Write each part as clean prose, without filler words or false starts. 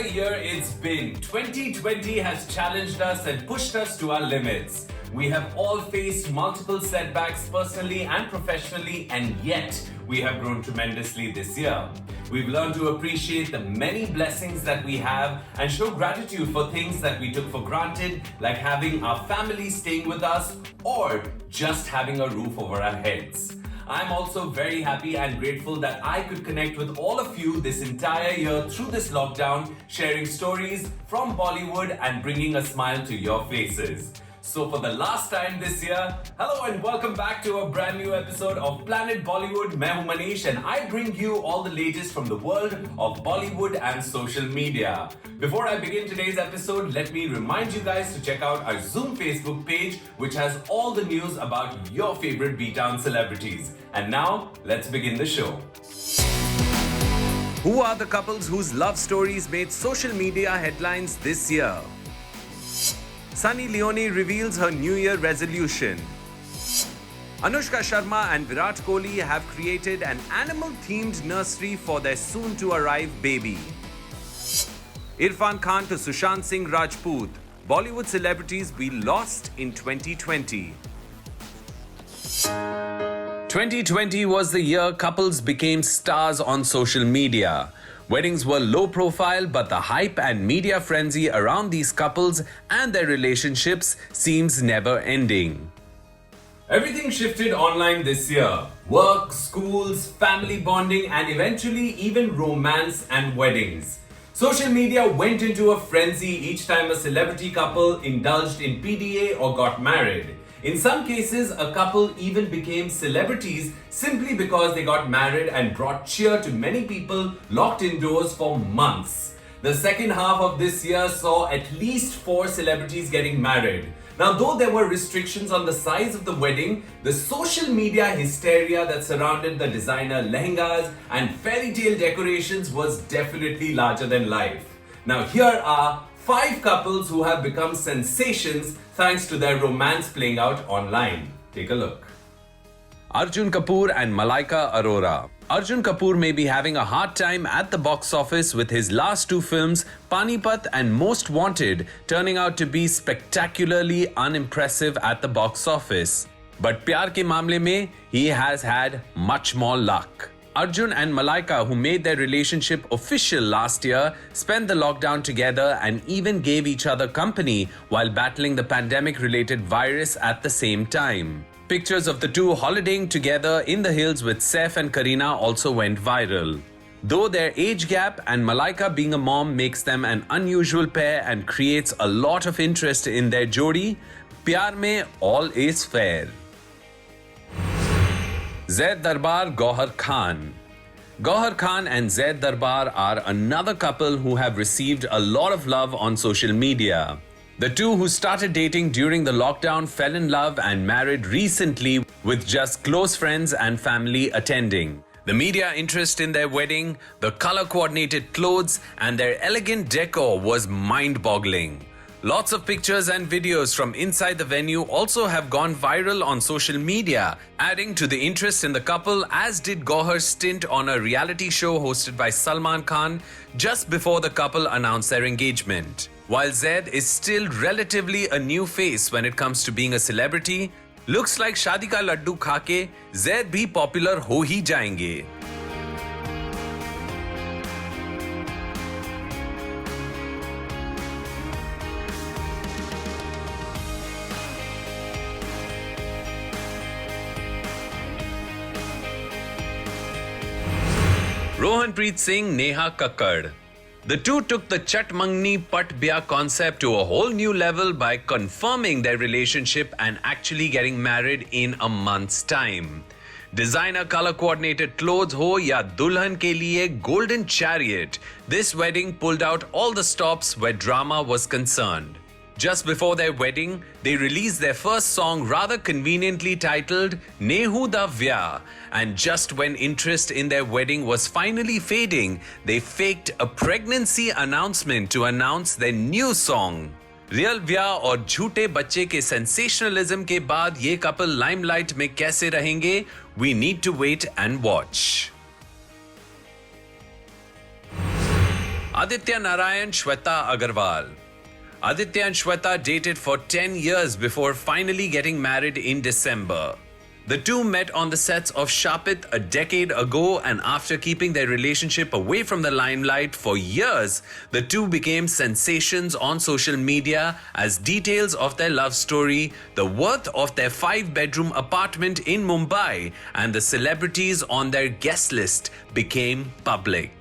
a year it's been. 2020 has challenged us and pushed us to our limits. We have all faced multiple setbacks personally and professionally, and yet we have grown tremendously this year. We've learned to appreciate the many blessings that we have and show gratitude for things that we took for granted, like having our family staying with us or just having a roof over our heads. I'm also very happy and grateful that I could connect with all of you this entire year through this lockdown, sharing stories from Bollywood and bringing a smile to your faces. So for the last time this year, hello and welcome back to a brand new episode of Planet Bollywood. मैं हूं Manish and I bring you all the latest from the world of Bollywood and social media. Before I begin today's episode, let me remind you guys to check out our Zoom Facebook page, which has all the news about your favorite B-Town celebrities. And now, let's begin the show. Who are the couples whose love stories made social media headlines this year? Sunny Leone reveals her New Year resolution. Anushka Sharma and Virat Kohli have created an animal-themed nursery for their soon-to-arrive baby. Irfan Khan to Sushant Singh Rajput. Bollywood celebrities we lost in 2020. 2020 was the year couples became stars on social media. Weddings were low profile, but the hype and media frenzy around these couples and their relationships seems never ending. Everything shifted online this year. Work, schools, family bonding, and eventually even romance and weddings. Social media went into a frenzy each time a celebrity couple indulged in PDA or got married. In some cases, a couple even became celebrities simply because they got married and brought cheer to many people locked indoors for months. The second half of this year saw at least 4 celebrities getting married. Now, though there were restrictions on the size of the wedding, the social media hysteria that surrounded the designer lehengas and fairy tale decorations was definitely larger than life. Now, here are 5 couples who have become sensations thanks to their romance playing out online. Take a look. Arjun Kapoor and Malaika Arora. Arjun Kapoor may be having a hard time at the box office with his last 2 films, Panipat and Most Wanted, turning out to be spectacularly unimpressive at the box office. But प्यार के मामले में, he has had much more luck. Arjun and Malaika, who made their relationship official last year, spent the lockdown together and even gave each other company while battling the pandemic-related virus at the same time. Pictures of the two holidaying together in the hills with Saif and Kareena also went viral. Though their age gap and Malaika being a mom makes them an unusual pair and creates a lot of interest in their jodi, प्यार में all is fair. Zaid Darbar Gauhar Khan. Gauhar Khan and Zaid Darbar are another couple who have received a lot of love on social media. The two who started dating during the lockdown fell in love and married recently with just close friends and family attending. The media interest in their wedding, the color-coordinated clothes and their elegant decor was mind-boggling. Lots of pictures and videos from inside the venue also have gone viral on social media, adding to the interest in the couple, as did Gauhar's stint on a reality show hosted by Salman Khan just before the couple announced their engagement. While Zaid is still relatively a new face when it comes to being a celebrity, looks like शादी का लड्डू खाके Zaid भी popular हो ही जाएंगे. Rohanpreet Singh, Neha Kakkad. The two took the Chat Mangni Pat Bya concept to a whole new level by confirming their relationship and actually getting married in a month's time. Designer color coordinated clothes ho ya dulhan ke liye golden chariot, this wedding pulled out all the stops where drama was concerned. Just before their wedding, they released their first song rather conveniently titled Nehu Da Vyah, and just when interest in their wedding was finally fading, they faked a pregnancy announcement to announce their new song. Real व्याह और झूठे बच्चे के sensationalism के बाद ये couple limelight में कैसे रहेंगे? We need to wait and watch. Aditya Narayan Shweta Agarwal. Aditya and Shweta dated for 10 years before finally getting married in December. The two met on the sets of Shapit a decade ago, and after keeping their relationship away from the limelight for years, the two became sensations on social media as details of their love story, the worth of their 5-bedroom apartment in Mumbai, and the celebrities on their guest list became public.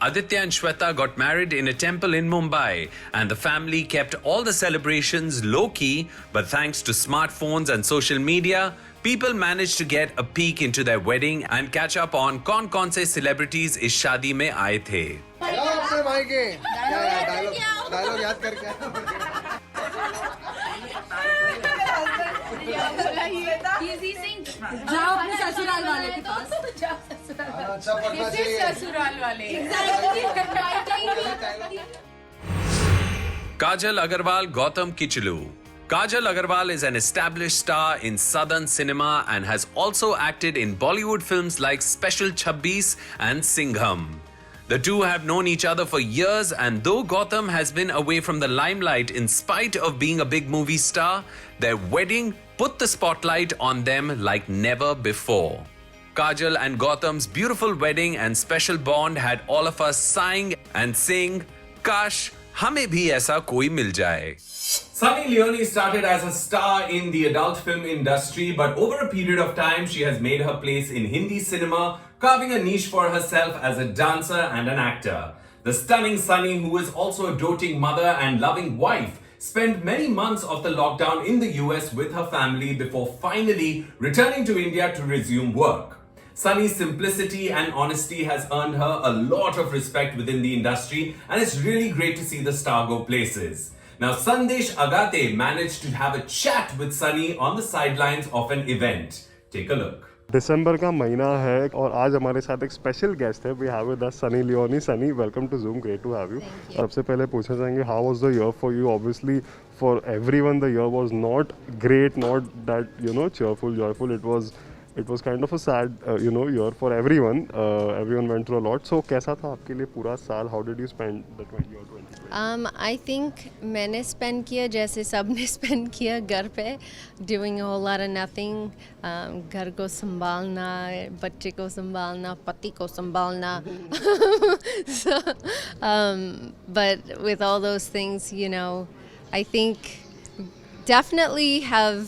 Aditya and Shweta got married in a temple in Mumbai, and the family kept all the celebrations low-key, but thanks to smartphones and social media, people managed to get a peek into their wedding and catch up on कौन-कौन से celebrities इस शादी में आए थे. Dialogue याद करके जाओ अपने ससुराल वाले के पास. अच्छा पढ़ना चाहिए. ससुराल वाले. Kajal Agarwal Gautam Kichlu. Kajal Agarwal is an established star in southern cinema and has also acted in Bollywood films like Special Chabbis and Singham. The two have known each other for years, and though Gautam has been away from the limelight in spite of being a big movie star, their wedding put the spotlight on them like never before. Kajal and Gautam's beautiful wedding and special bond had all of us sighing and saying, "Kash, hame bhi aisa koi mil jaye." Sunny Leone started as a star in the adult film industry, but over a period of time, she has made her place in Hindi cinema, carving a niche for herself as a dancer and an actor. The stunning Sunny, who is also a doting mother and loving wife, spent many months of the lockdown in the US with her family before finally returning to India to resume work. Sunny's simplicity and honesty has earned her a lot of respect within the industry, and it's really great to see the star go places. Now, Sandesh Agate managed to have a chat with Sunny on the sidelines of an event. Take a look. दिसंबर का महीना है और आज हमारे साथ एक special guest है. We have with us Sunny Leone. Sunny, welcome to Zoom. Great to have you. सबसे पहले पूछना चाहेंगे, how was the year for you? Obviously for everyone the year was not great, not that cheerful, joyful. It was kind of a sad year for everyone. Everyone went through a lot. So कैसा था आपके लिए पूरा साल? How did you spend the year 2020? I think मैंने spend किया जैसे सब ने spend किया घर पे, doing a whole lot of nothing. घर को संभालना, बच्चे को संभालना, पति को संभालना. So, but with all those things, I think definitely have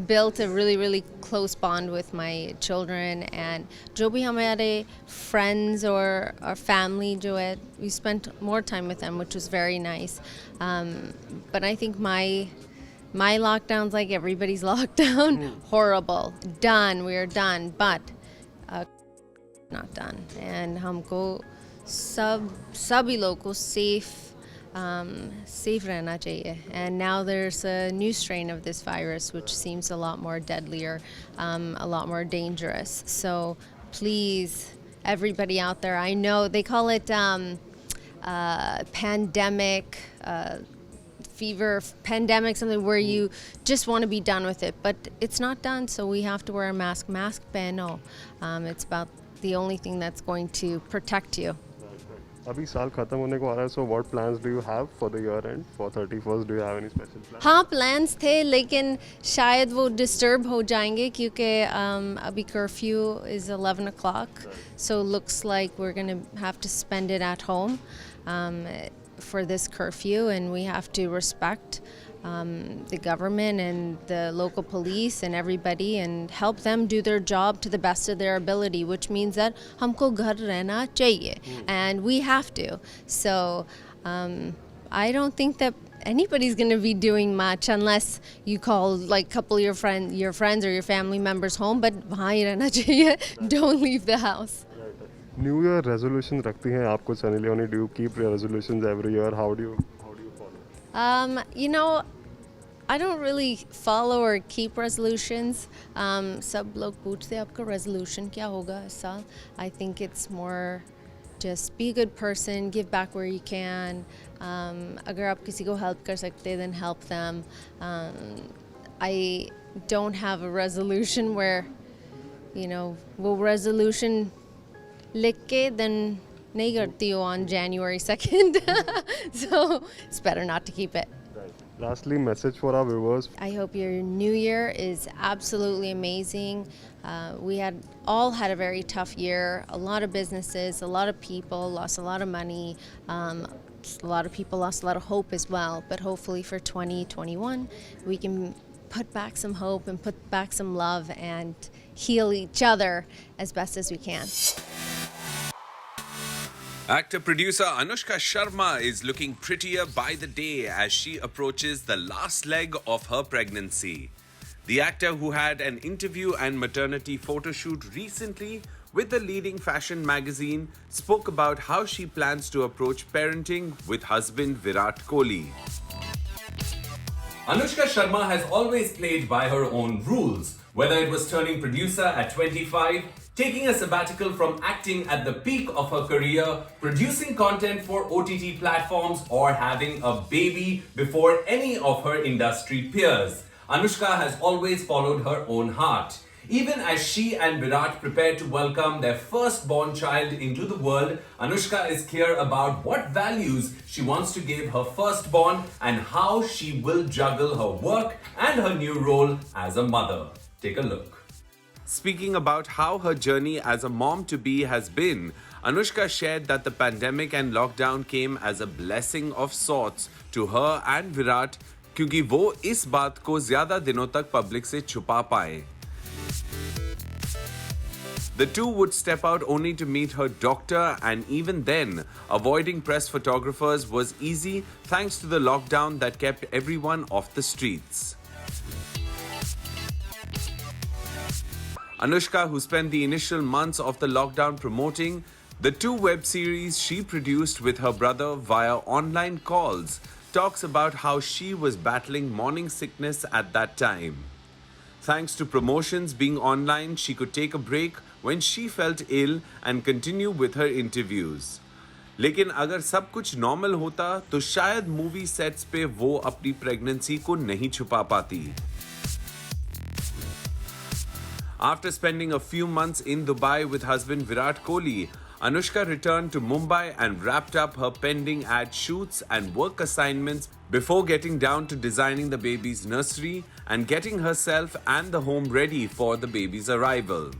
built a really, really close bond with my children, and जो भी हमारे friends or our family जो है, we spent more time with them, which was very nice. But I think my lockdown's like everybody's lockdown. Horrible. Done. We are done. But not done. And हमको सभी लोग को safe रहना चाहिए. And now there's a new strain of this virus which seems a lot more deadlier, a lot more dangerous. So please, everybody out there, I know they call it pandemic, fever, pandemic, something where you just want to be done with it, but it's not done, so we have to wear a mask. Mask pehno. It's about the only thing that's going to protect you. अभी साल खत्म होने को आ रहा है. So what plans do you have for the year end? For 31st, do you have any special plans? हाँ, plans थे, लेकिन शायद वो disturb हो जाएंगे क्योंकि अभी curfew is 11 o'clock. So looks like we're going to have to spend it at home for this curfew, and we have to respect the government and the local police and everybody and help them do their job to the best of their ability, which means that हमको घर रहना चाहिए, and we have to. So I don't think that anybody's going to be doing much unless you call like couple of your friends or your family members home, but वहाँ ही रहना चाहिए. Don't leave the house. New Year resolution रखती हैं आपको Sunny Leone? Do you keep your resolutions every year? How do you follow? I don't really follow or keep resolutions. सब लोग पूछते हैं आपका resolution क्या होगा इस साल. I think it's more just be a good person, give back where you can. अगर आप किसी को help कर सकते then help them. I don't have a resolution where, वो resolution लिख के then नहीं करती हूँ on January 2nd. So it's better not to keep it. Lastly, message for our viewers. I hope your new year is absolutely amazing. We all had a very tough year. A lot of businesses, a lot of people lost a lot of money. A lot of people lost a lot of hope as well. But hopefully for 2021, we can put back some hope and put back some love and heal each other as best as we can. Actor-producer Anushka Sharma is looking prettier by the day as she approaches the last leg of her pregnancy. The actor, who had an interview and maternity photo shoot recently with the leading fashion magazine, spoke about how she plans to approach parenting with husband Virat Kohli. Anushka Sharma has always played by her own rules, whether it was turning producer at 25, taking a sabbatical from acting at the peak of her career, producing content for OTT platforms, or having a baby before any of her industry peers. Anushka has always followed her own heart. Even as she and Virat prepare to welcome their firstborn child into the world, Anushka is clear about what values she wants to give her firstborn and how she will juggle her work and her new role as a mother. Take a look. Speaking about how her journey as a mom-to-be has been, Anushka shared that the pandemic and lockdown came as a blessing of sorts to her and Virat, क्योंकि वो इस बात को ज़्यादा दिनों तक public से छुपा पाए. The two would step out only to meet her doctor, and even then, avoiding press photographers was easy thanks to the lockdown that kept everyone off the streets. Anushka, who spent the initial months of the lockdown promoting the 2 web series she produced with her brother via online calls, talks about how she was battling morning sickness at that time. Thanks to promotions being online, she could take a break when she felt ill and continue with her interviews. लेकिन अगर सब कुछ normal होता तो शायद movie sets पे वो अपनी प्रेगनेंसी को नहीं छुपा पाती. After spending a few months in Dubai with husband Virat Kohli, Anushka returned to Mumbai and wrapped up her pending ad shoots and work assignments before getting down to designing the baby's nursery and getting herself and the home ready for the baby's arrival.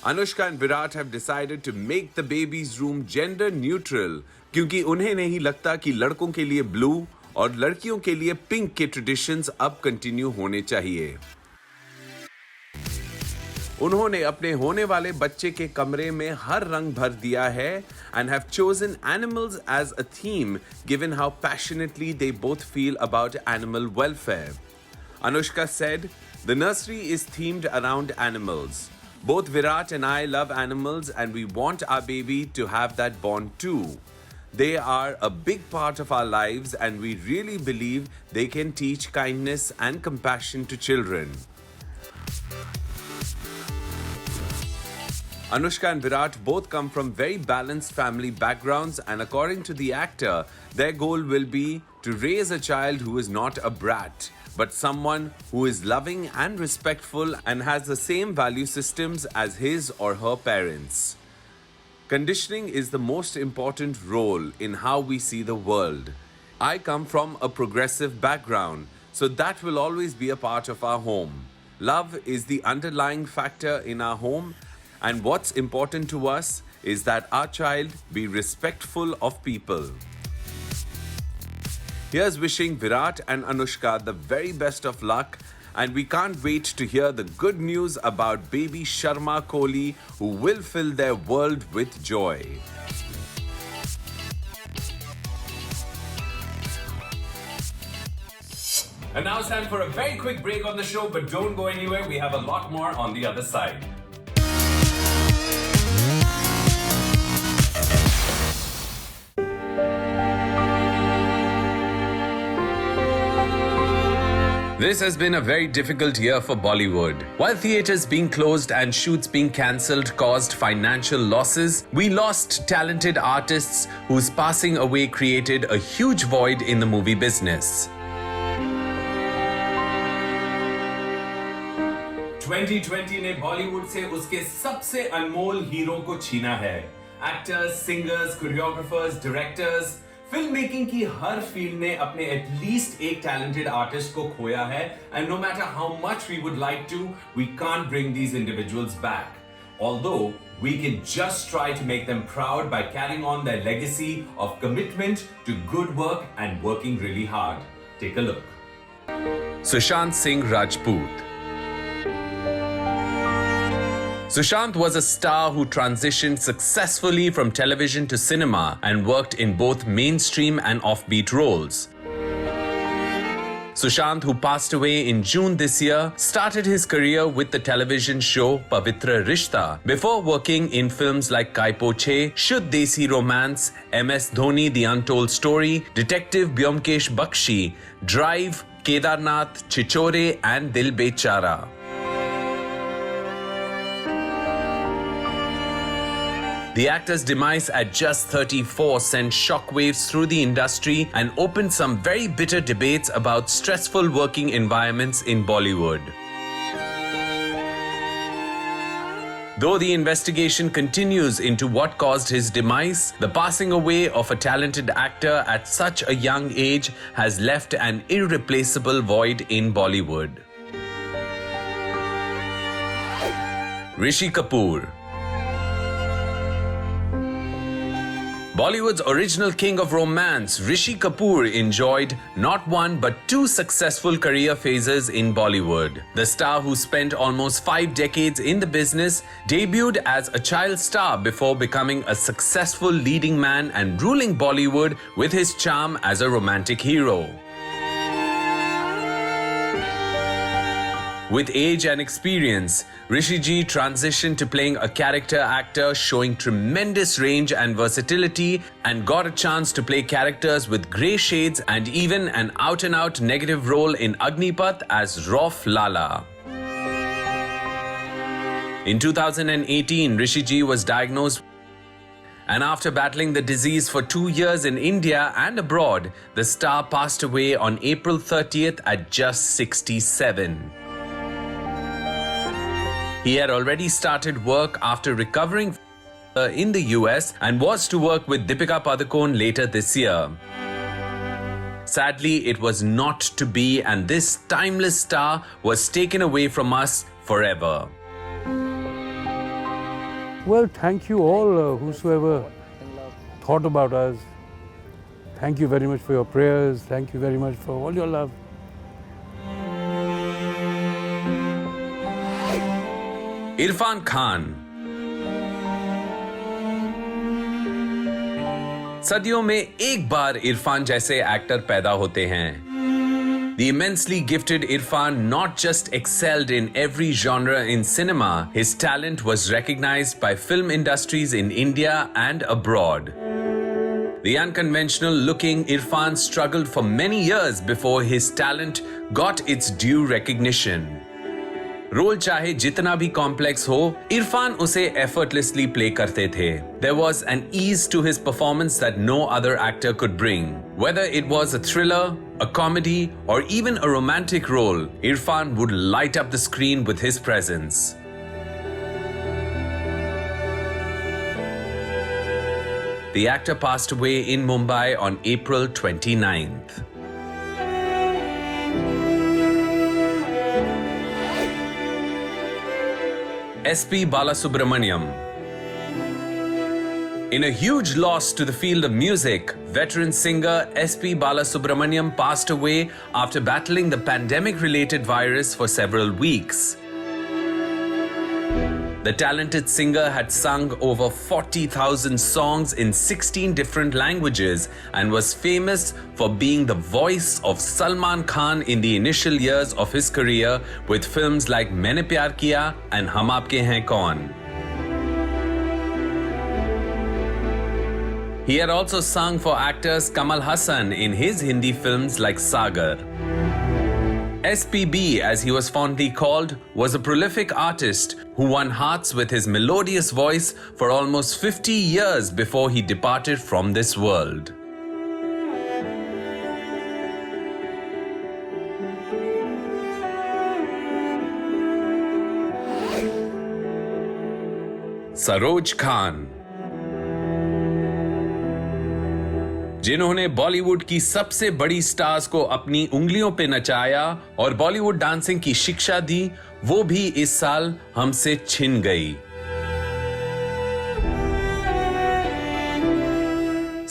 Anushka and Virat have decided to make the baby's room gender neutral क्योंकि उन्हें नहीं लगता कि लड़कों के लिए blue और लड़कियों के लिए पिंक के ट्रेडिशंस अब कंटिन्यू होने चाहिए. उन्होंने अपने होने वाले बच्चे के कमरे में हर रंग भर दिया है and have chosen animals as a theme given how passionately they both feel about animal welfare. Anushka said, "The nursery is themed around animals. Both Virat and I love animals and we want our baby to have that bond too. They are a big part of our lives and we really believe they can teach kindness and compassion to children." Anushka and Virat both come from very balanced family backgrounds, and according to the actor, their goal will be to raise a child who is not a brat, but someone who is loving and respectful and has the same value systems as his or her parents. Conditioning is the most important role in how we see the world. I come from a progressive background, so that will always be a part of our home. Love is the underlying factor in our home. And what's important to us is that our child be respectful of people. Here's wishing Virat and Anushka the very best of luck, and we can't wait to hear the good news about baby Sharma Kohli, who will fill their world with joy. And now it's time for a very quick break on the show, but don't go anywhere. We have a lot more on the other side. This has been a very difficult year for Bollywood. While theatres being closed and shoots being cancelled caused financial losses, we lost talented artists whose passing away created a huge void in the movie business. 2020 ने बॉलीवुड से उसके सबसे अनमोल hero को छीना है। Actors, singers, choreographers, directors, film making की हर field ने अपने एटलीस्ट एक टैलेंटेड आर्टिस्ट को खोया है, and no matter how much we would like to, we can't bring these individuals back. Although we can just try to make them proud by carrying on their legacy of commitment to good work and working really hard. Take a look. Sushant Singh Rajput. Sushant was a star who transitioned successfully from television to cinema and worked in both mainstream and offbeat roles. Sushant, who passed away in June this year, started his career with the television show Pavitra Rishta before working in films like Kai Po Che, Shuddh Desi Romance, MS Dhoni The Untold Story, Detective Byomkesh Bakshi, Drive, Kedarnath, Chichore and Dil Bechara. The actor's demise at just 34 sent shockwaves through the industry and opened some very bitter debates about stressful working environments in Bollywood. Though the investigation continues into what caused his demise, the passing away of a talented actor at such a young age has left an irreplaceable void in Bollywood. Rishi Kapoor. Bollywood's original king of romance, Rishi Kapoor, enjoyed not one but two successful career phases in Bollywood. The star, who spent almost 5 decades in the business, debuted as a child star before becoming a successful leading man and ruling Bollywood with his charm as a romantic hero. With age and experience, Rishi Ji transitioned to playing a character actor, showing tremendous range and versatility, and got a chance to play characters with grey shades and even an out-and-out negative role in Agnipath as Rauf Lala. In 2018, Rishi Ji was diagnosed, and after battling the disease for 2 years in India and abroad, the star passed away on April 30th at just 67. He had already started work after recovering in the US and was to work with Deepika Padukone later this year. Sadly, it was not to be, and this timeless star was taken away from us forever. Well, thank you all, whosoever thought about us. Thank you very much for your prayers. Thank you very much for all your love. Irfan Khan. सदियों में एक बार इरफान जैसे actor पैदा होते हैं. The immensely gifted Irfan not just excelled in every genre in cinema, his talent was recognized by film industries in India and abroad. The unconventional looking Irfan struggled for many years before his talent got its due recognition. Role चाहे जितना भी complex हो, इरफान उसे effortlessly play करते थे. There was an ease to his performance that no other actor could bring. Whether it was a thriller, a comedy, or even a romantic role, Irfan would light up the screen with his presence. The actor passed away in Mumbai on April 29th. S.P. Balasubramaniam. In a huge loss to the field of music, veteran singer S.P. Balasubramaniam passed away after battling the pandemic-related virus for several weeks. The talented singer had sung over 40,000 songs in 16 different languages and was famous for being the voice of Salman Khan in the initial years of his career with films like Maine Pyar Kiya and Hum Aapke Hain Kaun. He had also sung for actors Kamal Hassan in his Hindi films like Sagar. SPB, as he was fondly called, was a prolific artist who won hearts with his melodious voice for almost 50 years before he departed from this world. Saroj Khan, जिन्होंने बॉलीवुड की सबसे बड़ी stars को अपनी उंगलियों पे नचाया और Bollywood dancing की शिक्षा दी, वो भी इस साल हमसे छिन गई।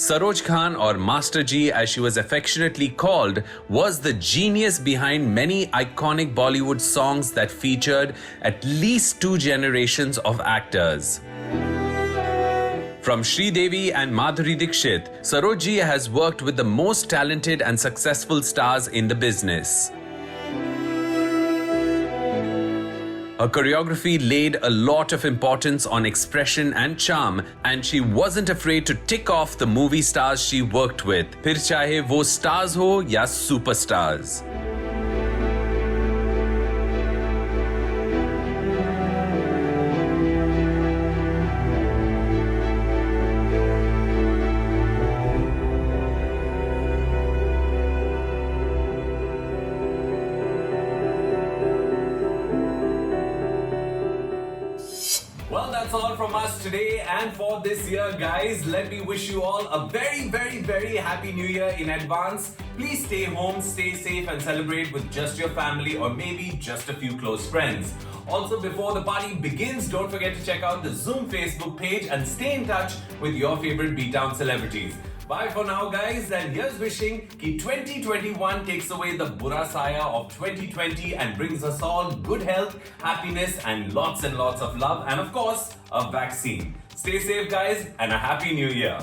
Saroj Khan, or Master G as she was affectionately called, was the genius behind many iconic Bollywood songs that featured at least 2 generations of actors. From Sridevi and Madhuri Dixit, Saroj Ji has worked with the most talented and successful stars in the business. Her choreography laid a lot of importance on expression and charm, and she wasn't afraid to tick off the movie stars she worked with, फिर चाहे वो stars हो या superstars. Well, that's all from us today and for this year, guys. Let me wish you all a very, very, very happy new year in advance. Please stay home, stay safe and celebrate with just your family or maybe just a few close friends. Also, before the party begins, don't forget to check out the Zoom Facebook page and stay in touch with your favorite Beatdown celebrities. Bye for now, guys, and here's wishing कि 2021 takes away the bura saya of 2020 and brings us all good health, happiness, and lots of love, and of course, a vaccine. Stay safe, guys, and a happy new year.